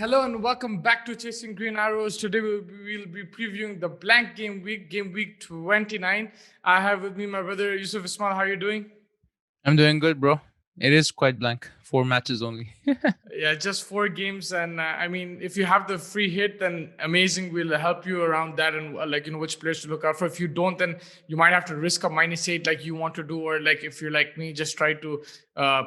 Hello and welcome back to Chasing Green Arrows. Today we'll be previewing the blank game week 29. I have with me my brother Yusuf Ismail. How are you doing? I'm doing good, bro. It is quite blank. 4 matches only. Yeah, just 4 games, and I mean, if you have the free hit, then amazing. We'll help you around that, and which players to look out for. If you don't, then you might have to risk a -8 like you want to do, or like if you're like me, just try to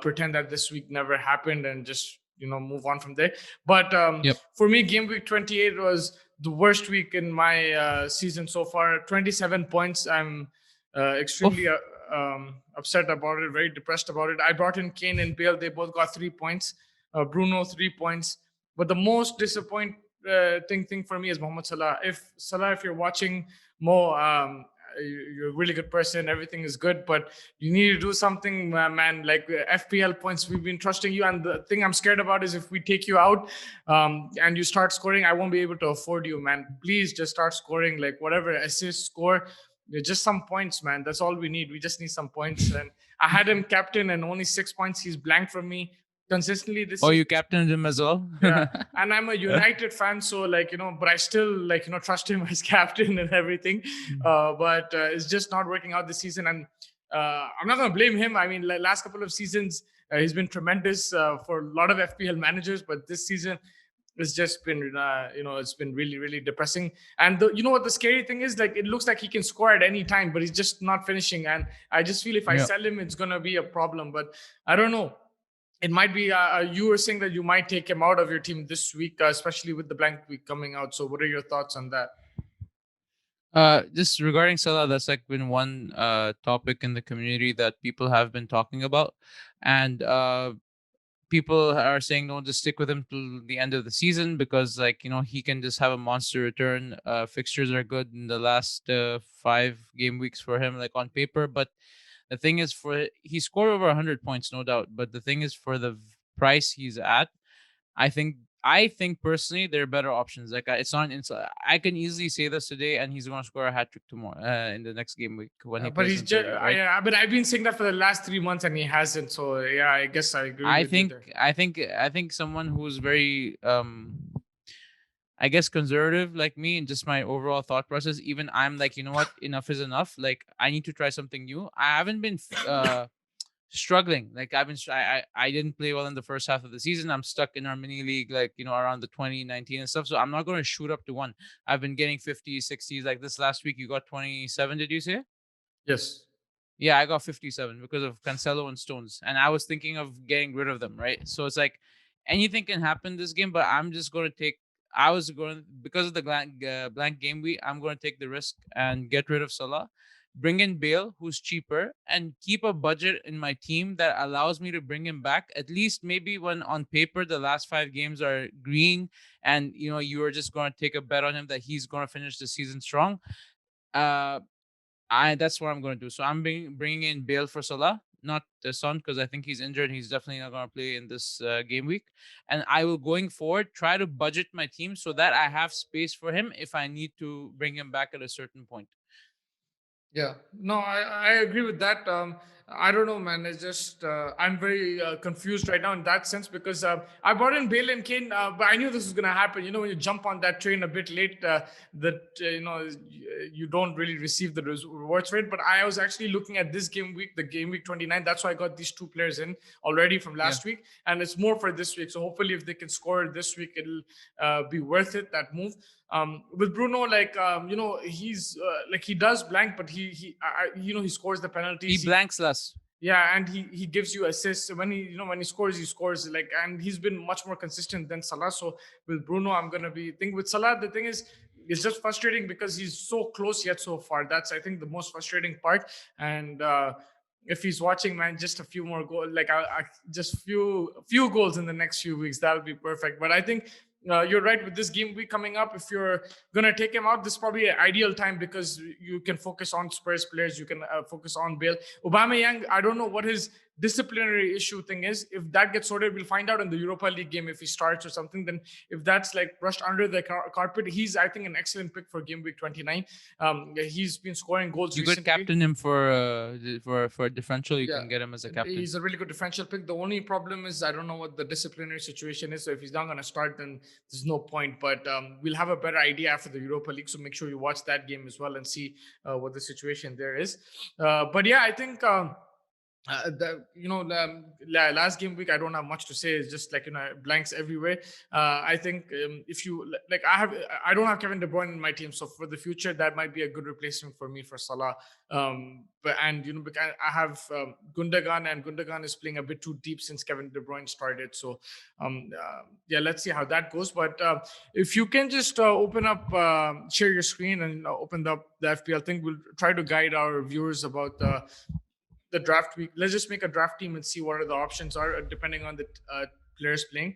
pretend that this week never happened and just move on from there. But Yep. for me, game week 28 was the worst week in my season so far. 27 points. I'm extremely Oof. upset about it, very depressed about it. I brought in Kane and Bale. They both got 3 points. Bruno 3 points. But the most disappointing thing for me is Mohamed Salah. If you're watching Mo, you're a really good person. Everything is good, but you need to do something, man. Like FPL points, we've been trusting you, and the thing I'm scared about is if we take you out and you start scoring, I won't be able to afford you, man. Please just start scoring, like whatever assist score. Just some points, man. That's all we need. We just need some points. And I had him captain, and only 6 points. He's blank from me consistently this Oh, season. you captained him as well? Yeah, and I'm a United fan, so but I still trust him as captain and everything. But it's just not working out this season, and I'm not gonna blame him. I mean, last couple of seasons he's been tremendous for a lot of FPL managers, but this season it's just been it's been really really depressing. And you know what the scary thing is, like it looks like he can score at any time, but he's just not finishing. And I just feel if I Yeah. sell him, it's gonna be a problem. But I don't know, it might be you were saying that you might take him out of your team this week, especially with the blank week coming out. So what are your thoughts on that? Just regarding Salah, that's like been one topic in the community that people have been talking about, and people are saying no, just stick with him till the end of the season because he can just have a monster return. Fixtures are good in the last 5 game weeks for him, like on paper, but the thing is, he scored over 100 points, no doubt. But the thing is, for the price he's at, I think I think personally there are better options. Like it's not. I can easily say this today, and he's going to score a hat trick tomorrow in the next game week when he But plays he's in just, 30, right? but I've been saying that for the last 3 months and he hasn't. So yeah, I guess I agree I with you think there. I think someone who's very I guess conservative like me and just my overall thought process. Even I'm like, you know what, enough is enough. Like I need to try something new. I haven't been struggling. Like I didn't play well in the first half of the season. I'm stuck in our mini league, like around the 2019 and stuff. So I'm not going to shoot up to one. I've been getting 50s, 60s. Like this last week, you got 27. Did you say? Yes. Yeah, I got 57 because of Cancelo and Stones, and I was thinking of getting rid of them. Right. So it's like anything can happen this game, but I'm just going to take. I was going because of the blank game week. I'm going to take the risk and get rid of Salah, bring in Bale, who's cheaper, and keep a budget in my team that allows me to bring him back. At least maybe when on paper the last 5 games are green, and you are just going to take a bet on him that he's going to finish the season strong. Uh, I That's what I'm going to do. So I'm bringing in Bale for Salah, not the Son, because I think he's injured. He's definitely not going to play in this game week. And I will, going forward, try to budget my team so that I have space for him if I need to bring him back at a certain point. Yeah, no, I agree with that. I don't know, man. It's just I'm very confused right now in that sense because I brought in Bale and Kane, but I knew this was gonna happen. You know, when you jump on that train a bit late, that you don't really receive the rewards for it. But I was actually looking at this game week, the game week 29. That's why I got these two players in already from Yeah. last week, and it's more for this week. So hopefully, if they can score this week, it'll be worth it. That move. With Bruno, he's like he does blank, but he scores the He penalties. blanks less. Yeah, and he gives you assists when he scores, he scores like, and he's been much more consistent than Salah. So with Bruno, I'm gonna be think with Salah. The thing is, it's just frustrating because he's so close yet so far. That's I think the most frustrating part. And if he's watching, man, just a few more goals, like just few goals in the next few weeks, that'll be perfect. But I think you're right with this game week coming up. If you're gonna take him out, this is probably an ideal time because you can focus on Spurs players. You can focus on Bale. Aubameyang, I don't know what his disciplinary issue thing is, if that gets sorted, we'll find out in the Europa League game if he starts or something. Then if that's like brushed under the carpet, he's, I think, an excellent pick for game week 29. He's been scoring goals You could recently. captain him for a differential. You Yeah. can get him as a captain. He's a really good differential pick. The only problem is I don't know what the disciplinary situation is. So if he's not going to start, then there's no point. But we'll have a better idea after the Europa League. So make sure you watch that game as well and see what the situation there is. But yeah, I think. Last game week I don't have much to say. It's just like blanks everywhere. I think if you like, I don't have Kevin De Bruyne in my team, so for the future that might be a good replacement for me for Salah. But because I have Gundogan, and Gundogan is playing a bit too deep since Kevin De Bruyne started. So let's see how that goes. But if you can just open up, share your screen and open up the FPL thing, we'll try to guide our viewers about the draft week. Let's just make a draft team and see what are the options are depending on the players playing.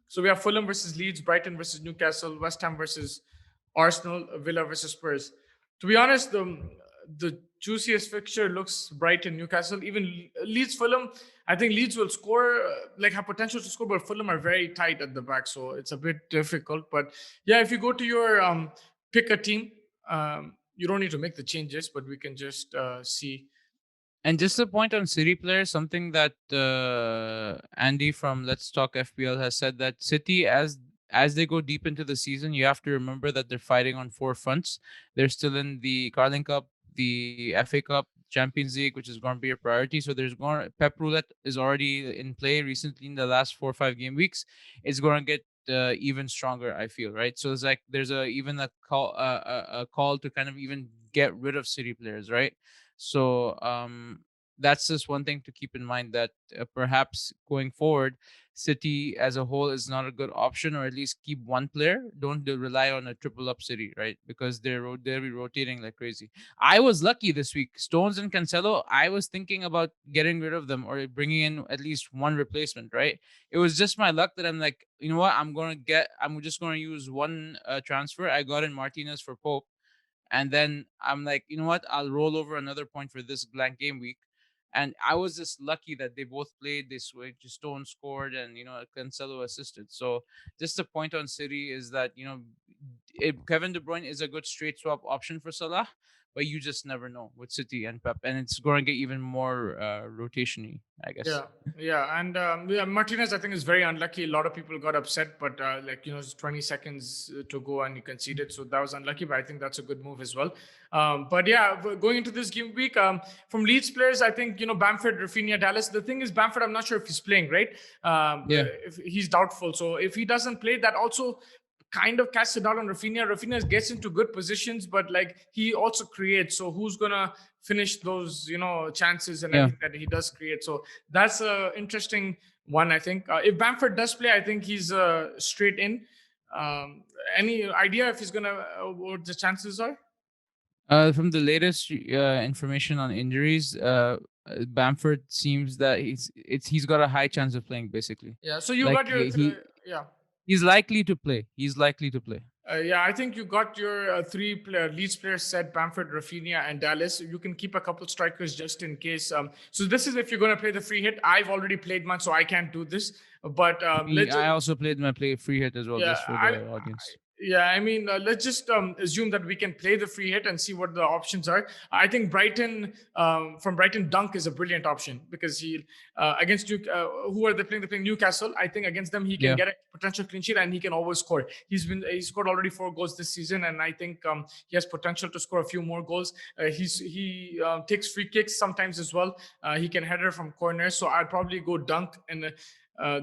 So we have Fulham versus Leeds, Brighton versus Newcastle, West Ham versus Arsenal, Villa versus Spurs. To be honest, the juiciest fixture looks Brighton, Newcastle, even Leeds, Fulham. I think Leeds will score, have potential to score, but Fulham are very tight at the back, so it's a bit difficult. But yeah, if you go to your pick a team, you don't need to make the changes, but we can just see. And just a point on City players, something that Andy from Let's Talk FPL has said, that City, as they go deep into the season, you have to remember that they're fighting on 4 fronts. They're still in the Carling Cup, the FA Cup, Champions League, which is going to be a priority. So Pep Roulette is already in play recently in the last 4 or 5 game weeks. It's going to get even stronger, I feel, right? So it's like there's even a call to kind of even get rid of City players, right? So that's just one thing to keep in mind, that perhaps going forward, City as a whole is not a good option, or at least keep one player. Don't rely on a triple up City, right? Because they'll be rotating like crazy. I was lucky this week. Stones and Cancelo, I was thinking about getting rid of them or bringing in at least one replacement, right? It was just my luck that I'm like, you know what? I'm just going to use one transfer. I got in Martinez for Pope. And then I'm like, you know what? I'll roll over another point for this blank game week. And I was just lucky that they both played this way. Stone scored and, Cancelo assisted. So just the point on City is that, Kevin De Bruyne is a good straight swap option for Salah, but you just never know with City and Pep. And it's going to get even more rotation-y, I guess. Yeah. And Martinez, I think, is very unlucky. A lot of people got upset, but it's 20 seconds to go and you conceded. So that was unlucky, but I think that's a good move as well. But yeah, going into this game week, from Leeds players, I think, Bamford, Rafinha, Dallas. The thing is, Bamford, I'm not sure if he's playing, right? If he's doubtful. So if he doesn't play, that also kind of casts it out on Rafinha. Rafinha gets into good positions, but he also creates. So who's gonna finish those, chances and everything that he does create? So that's a interesting one, I think. If Bamford does play, I think he's straight in. Any idea if he's gonna what the chances are? From the latest information on injuries, Bamford seems that he's got a high chance of playing, basically. Yeah. So you got your yeah. He's likely to play. I think you got your 3 Leeds players set: Bamford, Rafinha, and Dallas. You can keep a couple strikers just in case. So this is if you're going to play the free hit. I've already played mine, so I can't do this. But I also played my free hit as well, just for the audience. Let's just assume that we can play the free hit and see what the options are. I think Brighton, from Brighton, Dunk is a brilliant option because he against who are they playing? They're playing Newcastle. I think against them he can get a potential clean sheet and he can always score. He scored already 4 goals this season, and I think he has potential to score a few more goals. He takes free kicks sometimes as well. He can header from corners, so I'd probably go Dunk and.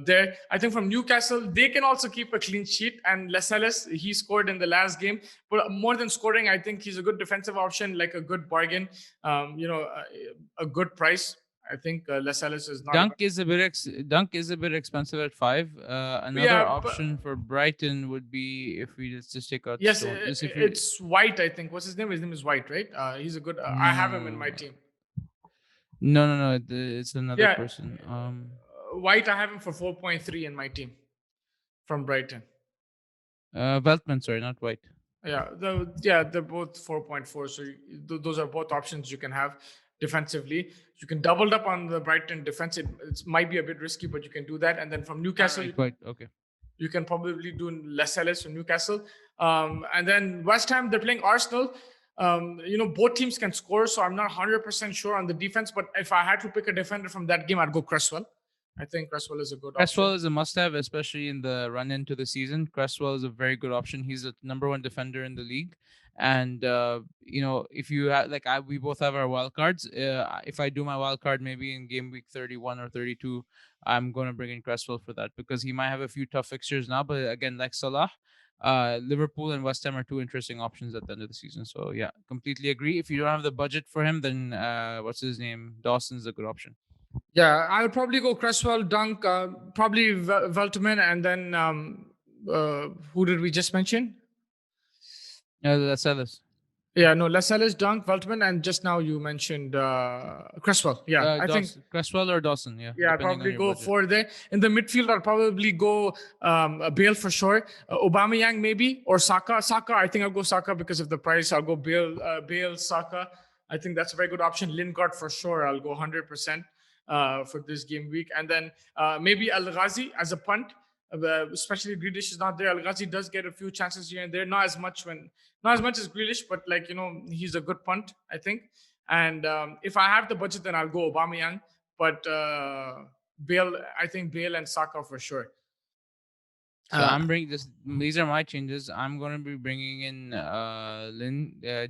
There, I think from Newcastle, they can also keep a clean sheet. And Lascelles, he scored in the last game. But more than scoring, I think he's a good defensive option, like a good bargain, a good price. I think Lascelles is not. Dunk is a bit expensive at 5. Another option for Brighton would be if we just take out. Yes, it's White. I think. What's his name? His name is White, right? He's a good. I have him in my team. No. It's another person. White, I have him for 4.3 in my team from Brighton. Veltman, sorry, not White. Yeah, they're both 4.4. So those are both options you can have. defensively. You can double up on the Brighton defense. It might be a bit risky, but you can do that. And then from Newcastle, Alright, quite okay. you can probably do Lascelles from Newcastle. And then West Ham, they're playing Arsenal. Both teams can score, so I'm not 100% sure on the defense. But if I had to pick a defender from that game, I'd go Cresswell. I think Cresswell is a good Cresswell option. is a must-have, especially in the run into the season. Cresswell is a very good option. He's a number one defender in the league, and if you have we both have our wild cards. If I do my wild card maybe in game week 31 or 32, I'm going to bring in Cresswell for that because he might have a few tough fixtures now. But again, like Salah, Liverpool and West Ham are two interesting options at the end of the season. So yeah, completely agree. If you don't have the budget for him, then what's his name? Dawson's a good option. Yeah, I would probably go Cresswell, Dunk, probably Veltman, and then who did we just mention? Yeah, that's Ellis. Yeah, no, Lascelles, Dunk, Veltman, and just now you mentioned Cresswell. Yeah, I think Cresswell or Dawson. Yeah, yeah, I'd depending on probably your go budget. for there. In the midfield, I'll probably go Bale for sure. Aubameyang maybe, or Saka. Saka, I think I'll go Saka because of the price. I'll go Bale, Saka. I think that's a very good option. Lingard for sure. I'll go 100% for this game week. And then maybe Al Ghazi as a punt. Especially Grealish is not there. Al Ghazi does get a few chances here and there, not as much as Grealish, but he's a good punt, I think. And if I have the budget, then I'll go Aubameyang. But Bale, I think Bale and Saka for sure. So I'm bringing this. These are my changes. I'm going to be bringing in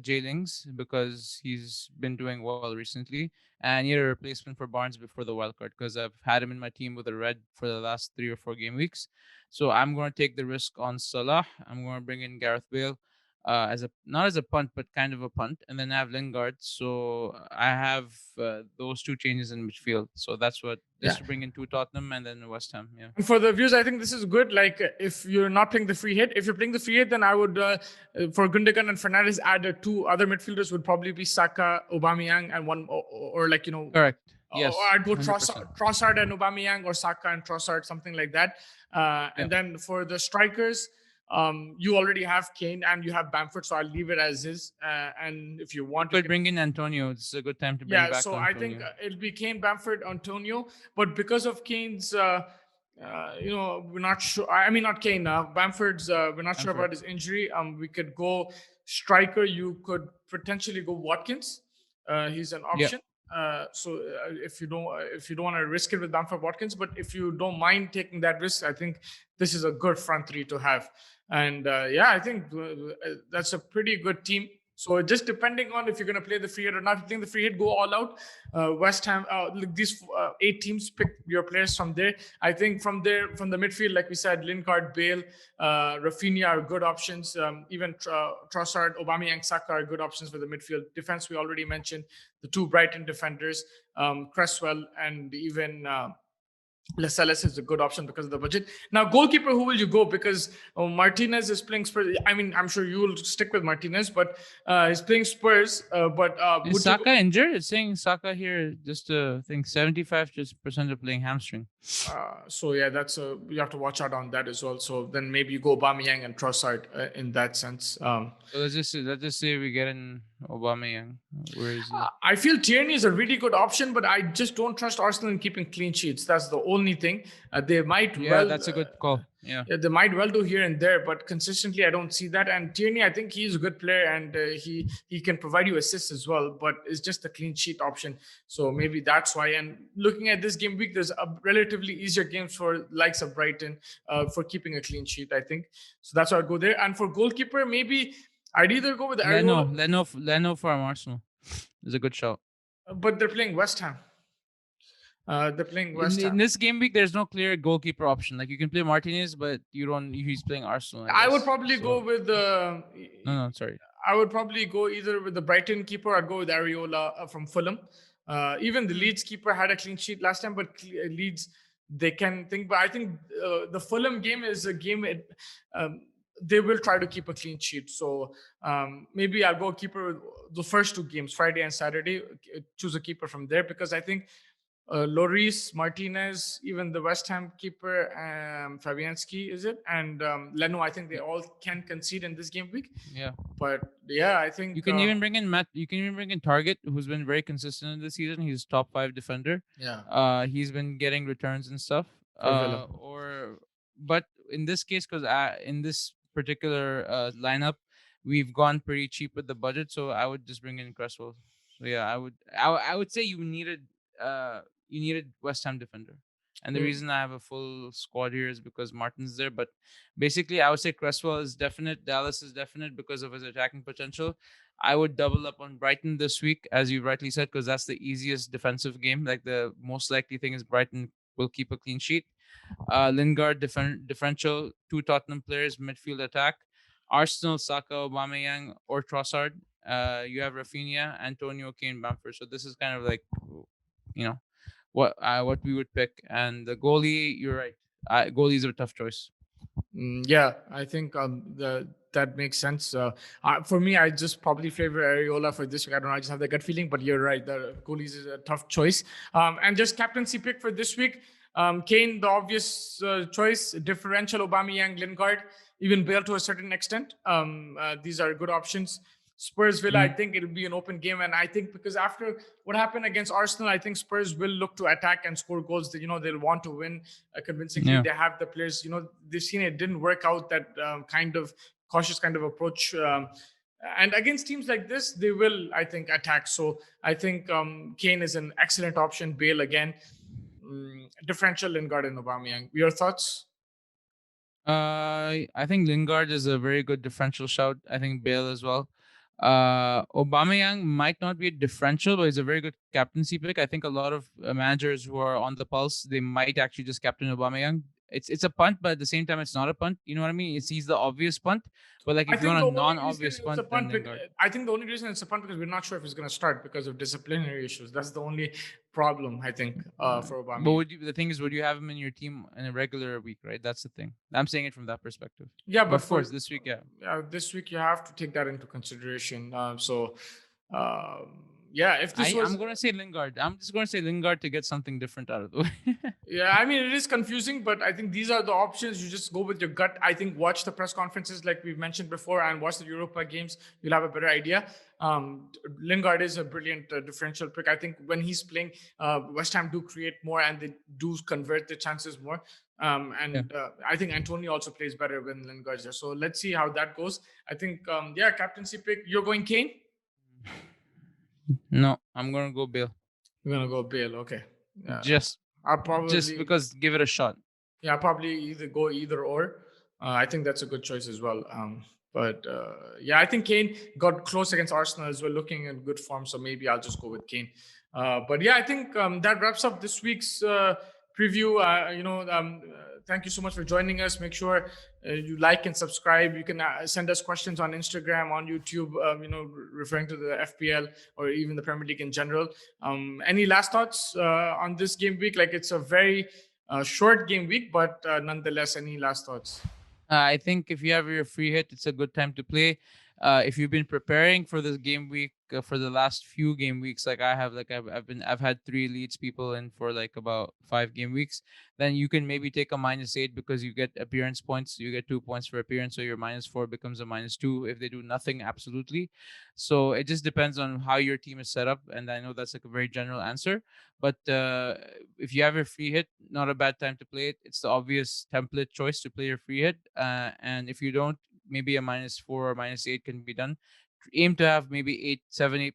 Jay Lings because he's been doing well recently, and need a replacement for Barnes before the wild card because I've had him in my team with a red for the last 3 or 4 game weeks. So I'm going to take the risk on Salah. I'm going to bring in Gareth Bale as a not as a punt but kind of a punt, and then I have Lingard. So I have those two changes in midfield. So that's what this to bring in two Tottenham and then West Ham. Yeah. And for the viewers, I think this is good. Like if you're not playing the free hit, if you're playing the free hit, then I would for Gundogan and Fernandes add two other midfielders would probably be Saka, Aubameyang, and one or Correct. Yes. Or I'd go 100%. Trossard and Aubameyang, or Saka and Trossard, something like that. And then for the strikers, you already have Kane and you have Bamford, so I'll leave it as is. And if you want to bring in Antonio, it's a good time to bring back so Antonio. I think it'll be Kane, Bamford, Antonio. But because of Kane's, we're not sure. I mean, not Kane. Bamford's. We're not sure about his injury. We could go striker. You could potentially go Watkins. He's an option. So if you don't want to risk it with Bamford, Watkins, but if you don't mind taking that risk, I think this is a good front three to have. And I think that's a pretty good team. So just depending on if you're going to play the free hit or not. If you're playing the free hit, go all out. West Ham, these 8 teams, pick your players from there. I think from the midfield, like we said, Lingard, Bale, Rafinha are good options. Even Trossard, Aubameyang, Saka are good options for the midfield. Defense, we already mentioned the 2 Brighton defenders, Cresswell, and even Lascelles is a good option because of the budget. Now, goalkeeper, who will you go? Because Martinez is playing Spurs. I mean, I'm sure you will stick with Martinez, but he's playing Spurs. Is Saka injured? It's saying Saka here just I think 75% of playing hamstring. So yeah, you have to watch out on that as well. So then maybe you go Aubameyang and Trossard in that sense. So let's just say we get in Aubameyang. Where is he? I feel Tierney is a really good option, but I just don't trust Arsenal in keeping clean sheets. That's the only thing. They might that's a good call. Yeah, they might well do here and there, but consistently I don't see that. And Tierney, I think he's a good player, and he can provide you assists as well, but it's just a clean sheet option. So maybe that's why. And looking at this game week, there's a relatively easier games for likes of Brighton for keeping a clean sheet, I think. So that's why I'd go there. And for goalkeeper, maybe I'd either go with Leno from Arsenal is a good shout. But they're playing West Ham. They're playing West Ham. In this game week, there's no clear goalkeeper option. Like you can play Martinez, but you don't. He's playing Arsenal. I would probably go with the. No, sorry. I would probably go either with the Brighton keeper. I'd go with Areola from Fulham. Even the Leeds keeper had a clean sheet last time, but Leeds, they can think. But I think the Fulham game is a game. They will try to keep a clean sheet. So maybe I'll go keeper the first 2 games, Friday and Saturday. Choose a keeper from there, because I think Loris, Martinez, even the West Ham keeper, Fabianski, is it? And Leno, I think they all can concede in this game week. Yeah. But yeah, I think You can even bring in Matt. You can even bring in Target, who's been very consistent in this season. He's top 5 defender. He's been getting returns and stuff. For Villa. But in this case, because in this particular lineup, we've gone pretty cheap with the budget, so I would just bring in Cresswell. So yeah, I would say you needed West Ham defender. And the reason I have a full squad here is because Martin's there. But basically, I would say Cresswell is definite. Dallas is definite because of his attacking potential. I would double up on Brighton this week, as you rightly said, because that's the easiest defensive game. Like the most likely thing is Brighton will keep a clean sheet. Lingard differential, 2 Tottenham players, midfield attack. Arsenal, Saka, Aubameyang, or Trossard. You have Rafinha, Antonio, Kane, Bamford. So this is kind of like, you know, what we would pick. And the goalie, you're right. Goalies are a tough choice. Yeah, I think that makes sense. For me, I just probably favor Areola for this week. I don't know. I just have the gut feeling, but you're right. The goalies is a tough choice. And just captaincy pick for this week. Kane, the obvious choice. Differential, Aubameyang, Lingard, even Bale to a certain extent. These are good options. Spurs Villa, I think it'll be an open game. And I think because after what happened against Arsenal, I think Spurs will look to attack and score goals. That, they'll want to win convincingly. Yeah. They have the players, they've seen it didn't work out, that kind of cautious kind of approach. And against teams like this, they will, I think, attack. So I think Kane is an excellent option. Bale again. Differential, Lingard and Aubameyang. Your thoughts? I think Lingard is a very good differential shout. I think Bale as well. Aubameyang might not be a differential, but he's a very good captaincy pick. I think a lot of managers who are on the pulse, they might actually just captain Aubameyang. It's a punt, but at the same time, it's not a punt. You know what I mean? He's the obvious punt, but like if you want a non-obvious punt, then Lingard. I think the only reason it's a punt because we're not sure if he's going to start because of disciplinary issues. That's the only problem, I think, for Aubameyang. But the thing is, would you have him in your team in a regular week, right? That's the thing. I'm saying it from that perspective. Yeah, but of course, this week, yeah. This week you have to take that into consideration. Yeah, if this was... I'm going to say Lingard. I'm just going to say Lingard to get something different out of the way. Yeah, I mean, it is confusing, but I think these are the options. You just go with your gut. I think watch the press conferences like we've mentioned before and watch the Europa games. You'll have a better idea. Lingard is a brilliant differential pick. I think when he's playing, West Ham do create more and they do convert the chances more. I think Antonio also plays better when Lingard's there. So let's see how that goes. I think, captaincy pick. You're going Kane? No, I'm gonna go Bale. You're gonna go Bale, okay. I'll probably just because give it a shot. Yeah, I'll probably either go either or. I think that's a good choice as well. I think Kane got close against Arsenal as well, looking in good form. So maybe I'll just go with Kane. I think that wraps up this week's preview. Thank you so much for joining us. Make sure you like and subscribe. You can send us questions on Instagram, on YouTube, referring to the FPL or even the Premier League in general. Any last thoughts on this game week? Like, it's a very short game week, but nonetheless, any last thoughts? I think if you have your free hit, it's a good time to play. If you've been preparing for this game week for the last few game weeks, like I have, like I've had 3 Leeds people in for like about 5 game weeks, then you can maybe take a -8 because you get appearance points. You get 2 points for appearance, so your -4 becomes a -2 if they do nothing absolutely. So it just depends on how your team is set up, and I know that's like a very general answer, but if you have your free hit, not a bad time to play it. It's the obvious template choice to play your free hit, and if you don't, maybe a -4 or -8 can be done. Aim to have maybe 8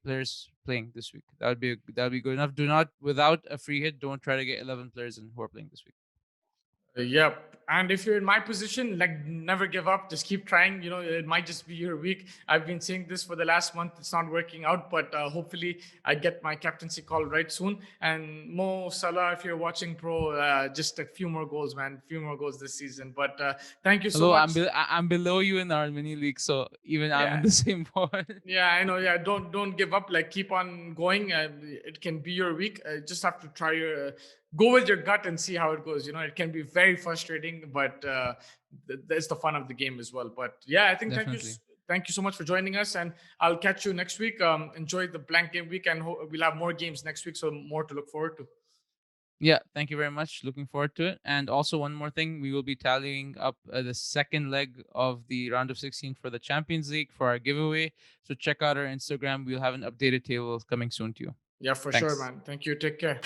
players playing this week. That would be good enough. Do not, without a free hit, don't try to get 11 players in who are playing this week. Yep. And if you're in my position, like, never give up. Just keep trying. It might just be your week. I've been saying this for the last month. It's not working out, but hopefully I get my captaincy call right soon. And Mo Salah, if you're watching, bro, just a few more goals, man. A few more goals this season. But thank you so much. I'm below you in our mini league, so even I'm in the same boat. Yeah, I know. Yeah, don't give up. Like, keep on going. It can be your week. Just have to try go with your gut and see how it goes. It can be very frustrating, but that's the fun of the game as well. But yeah, I think thank you so much for joining us, and I'll catch you next week. Enjoy the blank game week, and we'll have more games next week, so more to look forward to. Yeah, thank you very much. Looking forward to it. And also, one more thing, we will be tallying up the second leg of the round of 16 for the Champions League for our giveaway. So check out our Instagram. We'll have an updated table coming soon to you. Yeah, for sure, Thanks. man. Thank you. Take care.